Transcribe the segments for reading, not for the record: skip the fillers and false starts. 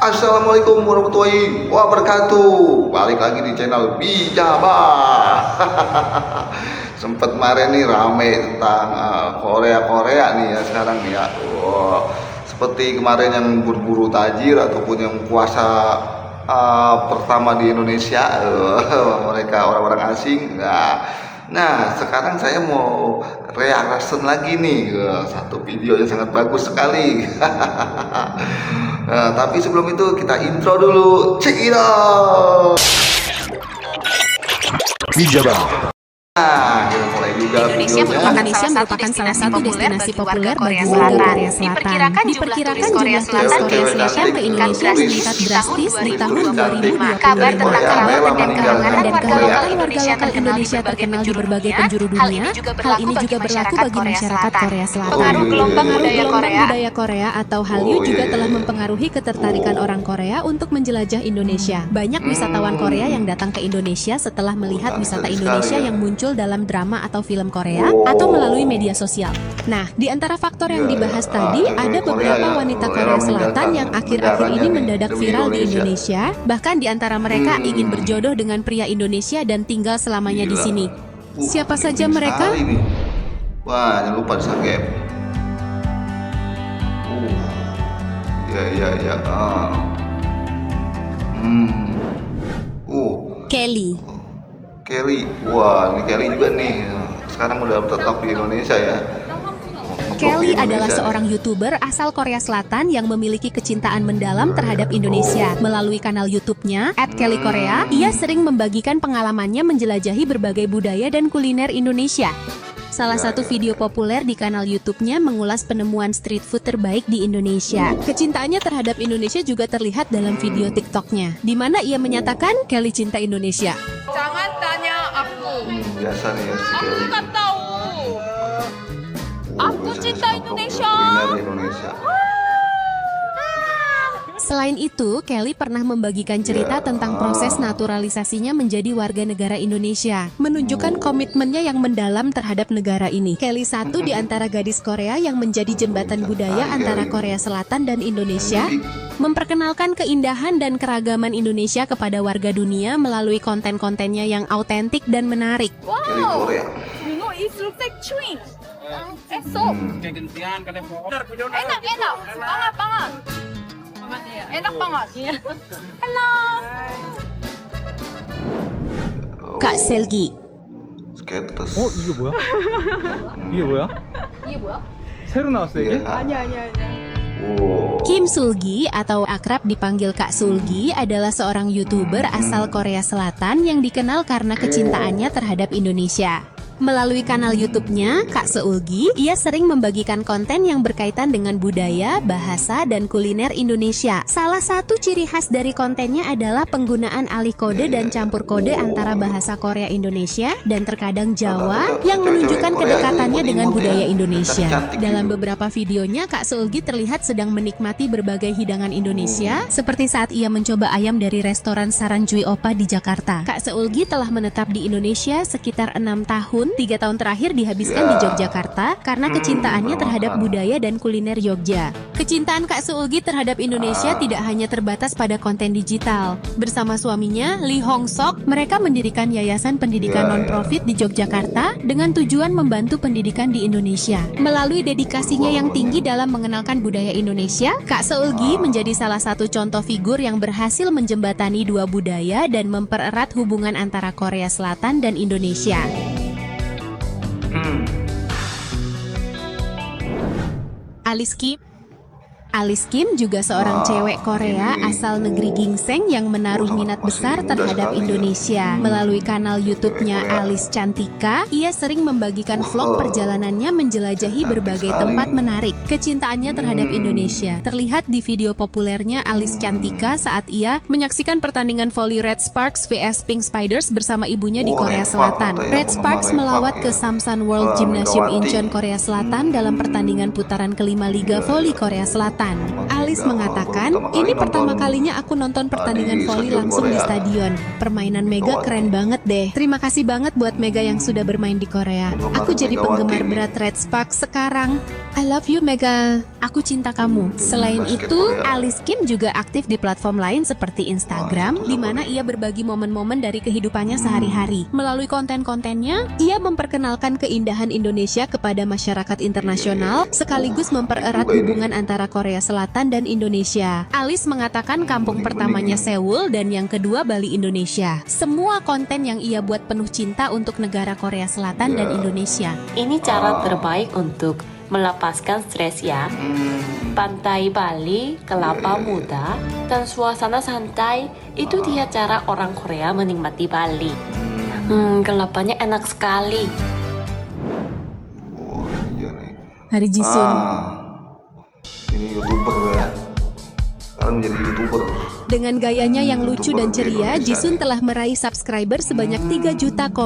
Assalamualaikum warahmatullahi wabarakatuh. Balik lagi di channel Bijaba. Sempet kemarin nih rame tentang Korea nih ya sekarang nih ya. Seperti kemarin yang berburu tajir ataupun yang puasa pertama di Indonesia, mereka orang-orang asing. Nah, sekarang saya mau reaction lagi nih ke satu video yang sangat bagus sekali. Nah, tapi sebelum itu kita intro dulu. Check it out. Bijaba. Nah, kita mulai juga Indonesia merupakan salah satu destinasi populer bagi warga Korea Selatan. Diperkirakan jumlah turis Korea Selatan ke Indonesia meningkat drastis di tahun 2025. Kabar tentang kerawatan dan kehangatan warga lokal Indonesia terkenal di berbagai penjuru dunia. Hal ini juga berlaku bagi masyarakat Korea Selatan. Pengaruh gelombang budaya Korea atau Hallyu juga telah mempengaruhi ketertarikan orang Korea untuk menjelajah Indonesia. Banyak wisatawan Korea yang datang ke Indonesia setelah melihat wisata Indonesia yang muncul dalam drama atau film Korea atau melalui media sosial. Nah, di antara faktor yang dibahas tadi, ada beberapa wanita Korea Selatan yang akhir-akhir ini mendadak viral di Indonesia. Bahkan di antara mereka ingin berjodoh dengan pria Indonesia dan tinggal selamanya di sini. Siapa saja mereka? Wah, jangan lupa di-subscribe. Ya. Kelly, wah ini Kelly juga nih. Sekarang udah tetap di Indonesia ya. Kelly adalah seorang YouTuber asal Korea Selatan yang memiliki kecintaan mendalam terhadap Indonesia. Melalui kanal YouTube-nya @kellykorea, ia sering membagikan pengalamannya menjelajahi berbagai budaya dan kuliner Indonesia. Salah satu video populer di kanal YouTube-nya mengulas penemuan street food terbaik di Indonesia. Kecintaannya terhadap Indonesia juga terlihat dalam video TikTok-nya, di mana ia menyatakan Kelly cinta Indonesia. Jangan tanya aku. Biasa nih ya si Aku Kelly. nggak tahu. Aku cinta Indonesia. Selain itu, Kelly pernah membagikan cerita tentang proses naturalisasinya menjadi warga negara Indonesia, menunjukkan komitmennya yang mendalam terhadap negara ini. Kelly satu di antara gadis Korea yang menjadi jembatan budaya antara Korea Selatan dan Indonesia, memperkenalkan keindahan dan keragaman Indonesia kepada warga dunia melalui konten-kontennya yang autentik dan menarik. Kelly Wow. Korea. You know it looks like chewing. So. Enak. Banget. Enak banget. Halo. Kak Selgi. Skaters. 이게 뭐야? 이게 뭐야? 새로 나왔어 이게? 아니야. Kim Sulgi atau akrab dipanggil Kak Sulgi adalah seorang YouTuber asal Korea Selatan yang dikenal karena kecintaannya terhadap Indonesia. Melalui kanal YouTube-nya, Kak Seulgi, ia sering membagikan konten yang berkaitan dengan budaya, bahasa, dan kuliner Indonesia. Salah satu ciri khas dari kontennya adalah penggunaan alih kode dan campur kode antara bahasa Korea Indonesia dan terkadang Jawa yang menunjukkan kedekatannya dengan budaya Indonesia. Dalam beberapa videonya, Kak Seulgi terlihat sedang menikmati berbagai hidangan Indonesia, seperti saat ia mencoba ayam dari restoran Saranjui Opa di Jakarta. Kak Seulgi telah menetap di Indonesia sekitar 6 tahun. 3 tahun terakhir dihabiskan di Yogyakarta karena kecintaannya terhadap budaya dan kuliner Jogja. Kecintaan Kak Seulgi terhadap Indonesia tidak hanya terbatas pada konten digital. Bersama suaminya, Lee Hong Sok, mereka mendirikan yayasan pendidikan non-profit di Yogyakarta dengan tujuan membantu pendidikan di Indonesia. Melalui dedikasinya yang tinggi dalam mengenalkan budaya Indonesia, Kak Seulgi menjadi salah satu contoh figur yang berhasil menjembatani dua budaya dan mempererat hubungan antara Korea Selatan dan Indonesia. Alice Kim juga seorang cewek Korea asal negeri Gingseng yang menaruh minat besar terhadap Indonesia. Melalui kanal YouTube-nya Alice Cantika, ia sering membagikan vlog perjalanannya menjelajahi berbagai tempat menarik. Kecintaannya terhadap Indonesia terlihat di video populernya Alice Cantika saat ia menyaksikan pertandingan voli Red Sparks vs Pink Spiders bersama ibunya di Korea Selatan. Red Sparks melawat ke Samsan World Gymnasium Incheon, Korea Selatan dalam pertandingan putaran kelima Liga Voli Korea Selatan. Selatan. Alis mengatakan, ini pertama kalinya aku nonton pertandingan voli langsung di stadion. Permainan Mega keren banget deh. Terima kasih banget buat Mega yang sudah bermain di Korea. Aku jadi penggemar berat Red Spark sekarang. I love you Mega. Aku cinta kamu. Selain itu, Alice Kim juga aktif di platform lain seperti Instagram, di mana ia berbagi momen-momen dari kehidupannya sehari-hari. Melalui konten-kontennya, ia memperkenalkan keindahan Indonesia kepada masyarakat internasional, sekaligus mempererat hubungan antara Korea Selatan dan Indonesia. Alice mengatakan kampung pertamanya Seoul dan yang kedua Bali, Indonesia. Semua konten yang ia buat penuh cinta untuk negara Korea Selatan dan Indonesia. Ini cara terbaik untuk melepaskan stres ya. Pantai Bali, kelapa muda, dan suasana santai, itu dia cara orang Korea menikmati Bali. Kelapanya enak sekali. Oh iya nih. Hari Jisun. Ini YouTuber ya. Sekarang menjadi YouTuber. Dengan gayanya yang lucu dan ceria, Jisun telah meraih subscriber sebanyak 3.055.000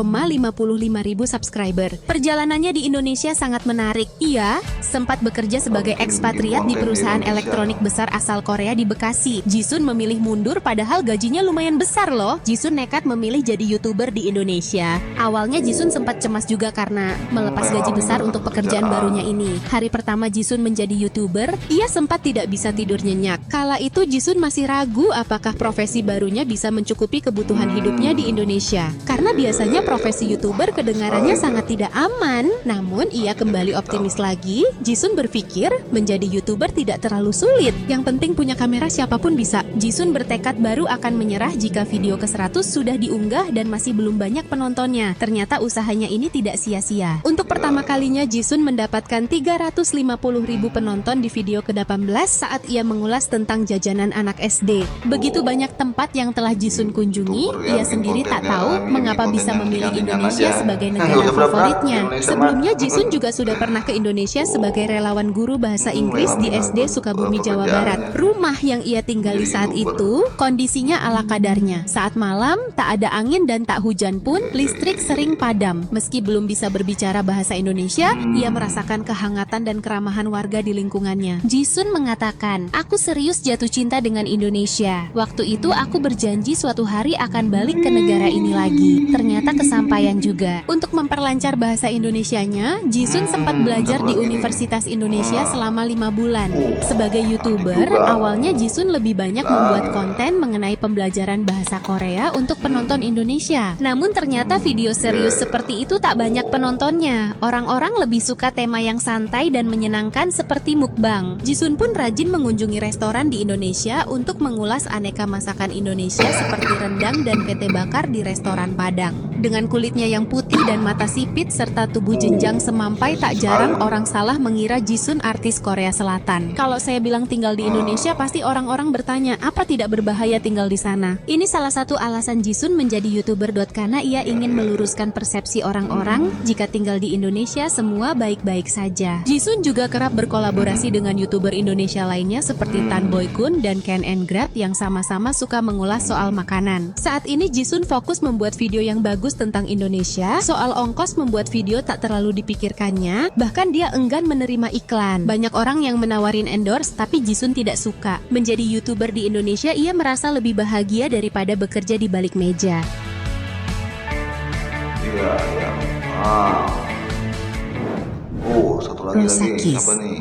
subscriber. Perjalanannya di Indonesia sangat menarik. Ia sempat bekerja sebagai ekspatriat di perusahaan elektronik besar asal Korea di Bekasi. Jisun memilih mundur padahal gajinya lumayan besar loh. Jisun nekat memilih jadi YouTuber di Indonesia. Awalnya Jisun sempat cemas juga karena melepas gaji besar untuk pekerjaan barunya ini. Hari pertama Jisun menjadi YouTuber, ia sempat tidak bisa tidur nyenyak. Kala itu Jisun masih ragu apakah profesi barunya bisa mencukupi kebutuhan hidupnya di Indonesia. Karena biasanya profesi YouTuber kedengarannya sangat tidak aman. Namun ia kembali optimis lagi. Jisun berpikir menjadi YouTuber tidak terlalu sulit. Yang penting punya kamera, siapapun bisa. Jisun bertekad baru akan menyerah jika video ke-100 sudah diunggah dan masih belum banyak penontonnya. Ternyata usahanya ini tidak sia-sia. Untuk pertama kalinya Jisun mendapatkan 350.000 penonton di video ke-18 saat ia mengulas tentang jajanan anak SD. Begitu banyak tempat yang telah Jisun kunjungi, ia sendiri tak tahu mengapa bisa memilih Indonesia sebagai negara favoritnya. Sebelumnya Jisun juga sudah pernah ke Indonesia sebagai relawan guru bahasa Inggris di SD Sukabumi, Jawa Barat. Rumah yang ia tinggali saat itu kondisinya ala kadarnya. Saat malam, tak ada angin dan tak hujan pun, listrik sering padam. Meski belum bisa berbicara bahasa Indonesia, ia merasakan kehangatan dan keramahan warga di lingkungannya. Jisun mengatakan, "Aku serius jatuh cinta dengan Indonesia. Waktu itu aku berjanji suatu hari akan balik ke negara ini lagi. Ternyata kesampaian juga." Untuk memperlancar bahasa Indonesianya, Jisun sempat belajar di Universitas Indonesia selama 5 bulan. Sebagai YouTuber, awalnya Jisun lebih banyak membuat konten mengenai pembelajaran bahasa Korea untuk penonton Indonesia. Namun ternyata video serius seperti itu tak banyak penontonnya. Orang-orang lebih suka tema yang santai dan menyenangkan seperti mukbang. Jisun pun rajin mengunjungi restoran di Indonesia untuk mengulas aneka masakan Indonesia seperti rendang dan pete bakar di restoran Padang. Dengan kulitnya yang putih dan mata sipit serta tubuh jenjang semampai, tak jarang orang salah mengira Jisun artis Korea Selatan. Kalau saya bilang tinggal di Indonesia, pasti orang-orang bertanya, apa tidak berbahaya tinggal di sana? Ini salah satu alasan Jisun menjadi YouTuber. Karena ia ingin meluruskan persepsi orang-orang jika tinggal di Indonesia semua baik-baik saja. Jisun juga kerap berkolaborasi dengan YouTuber Indonesia lainnya seperti Tan Boy Kun dan Ken and Grab yang sama-sama suka mengulas soal makanan. Saat ini Jisun fokus membuat video yang bagus tentang Indonesia. Soal ongkos membuat video tak terlalu dipikirkannya, bahkan dia enggan menerima iklan. Banyak orang yang menawarin endorse, tapi Jisun tidak suka. Menjadi YouTuber di Indonesia, ia merasa lebih bahagia daripada bekerja di balik meja. Iya, iya. Oh, satu lagi apa nih?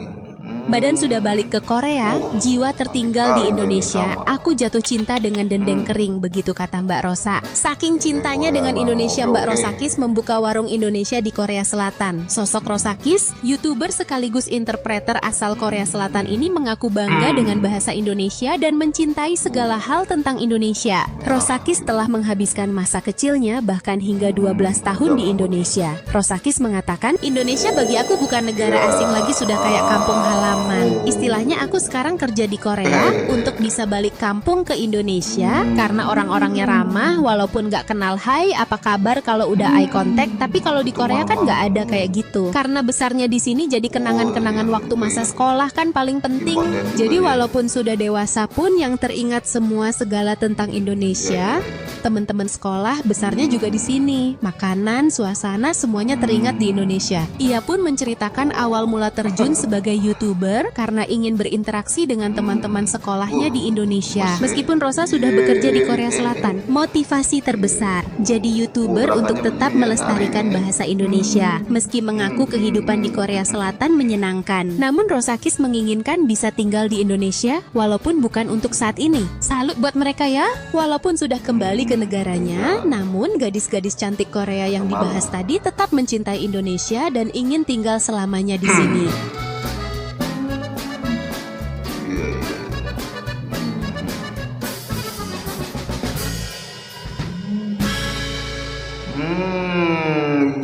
Badan sudah balik ke Korea, jiwa tertinggal di Indonesia. Aku jatuh cinta dengan dendeng kering, begitu kata Mbak Rosa. Saking cintanya dengan Indonesia, Mbak Rosakis membuka warung Indonesia di Korea Selatan. Sosok Rosakis, YouTuber sekaligus interpreter asal Korea Selatan ini mengaku bangga dengan bahasa Indonesia dan mencintai segala hal tentang Indonesia. Rosakis telah menghabiskan masa kecilnya bahkan hingga 12 tahun di Indonesia. Rosakis mengatakan, "Indonesia bagi aku bukan negara asing lagi, sudah kayak kampung halaman. Istilahnya aku sekarang kerja di Korea untuk bisa balik kampung ke Indonesia karena orang-orangnya ramah, walaupun nggak kenal hai apa kabar kalau udah eye contact, tapi kalau di Korea kan nggak ada kayak gitu. Karena besarnya di sini jadi kenangan-kenangan waktu masa sekolah kan paling penting. Jadi walaupun sudah dewasa pun yang teringat semua segala tentang Indonesia, teman-teman sekolah besarnya juga di sini. Makanan, suasana semuanya teringat di Indonesia." Ia pun menceritakan awal mula terjun sebagai YouTuber YouTuber karena ingin berinteraksi dengan teman-teman sekolahnya di Indonesia. Meskipun Rosa sudah bekerja di Korea Selatan, motivasi terbesar jadi YouTuber untuk tetap melestarikan bahasa Indonesia. Meski mengaku kehidupan di Korea Selatan menyenangkan, namun Rosakis menginginkan bisa tinggal di Indonesia walaupun bukan untuk saat ini. Salut buat mereka ya, walaupun sudah kembali ke negaranya, namun gadis-gadis cantik Korea yang dibahas tadi tetap mencintai Indonesia dan ingin tinggal selamanya di sini.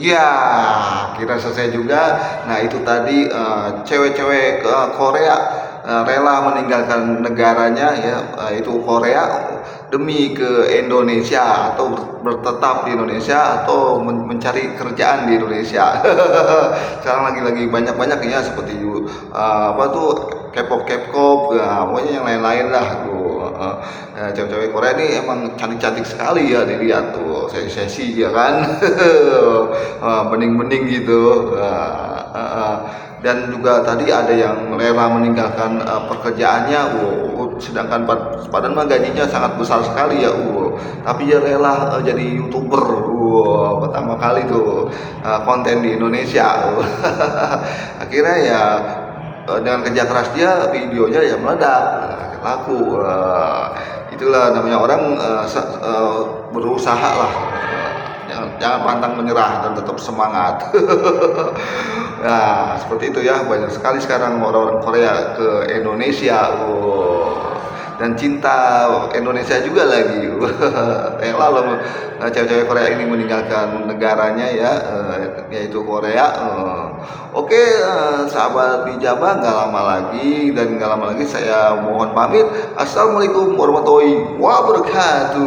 Ya, kira selesai juga. Nah, itu tadi cewek-cewek Korea rela meninggalkan negaranya ya, itu Korea demi ke Indonesia atau bertetap di Indonesia atau mencari kerjaan di Indonesia. Sekarang lagi banyak ya seperti apa tuh K-pop, pokoknya yang lain-lain lah tuh. Cewek-cewek Korea ini emang cantik-cantik sekali ya dilihat tuh, sesi ya kan. Bening-bening gitu. Dan juga tadi ada yang rela meninggalkan pekerjaannya, sedangkan padahal mah gajinya sangat besar sekali ya, tapi dia rela jadi YouTuber, pertama kali tuh konten di Indonesia. Akhirnya ya dengan kerja keras dia, videonya ya meledak, laku. Itulah namanya orang berusaha lah. Jangan pantang menyerah dan tetap semangat. Nah, seperti itu ya, banyak sekali sekarang orang-orang Korea ke Indonesia, dan cinta Indonesia juga lagi. Lalu cewek-cewek Korea ini meninggalkan negaranya ya, yaitu Korea. Oke, sahabat Bijabah, nggak lama lagi saya mohon pamit. Assalamualaikum warahmatullahi wabarakatuh.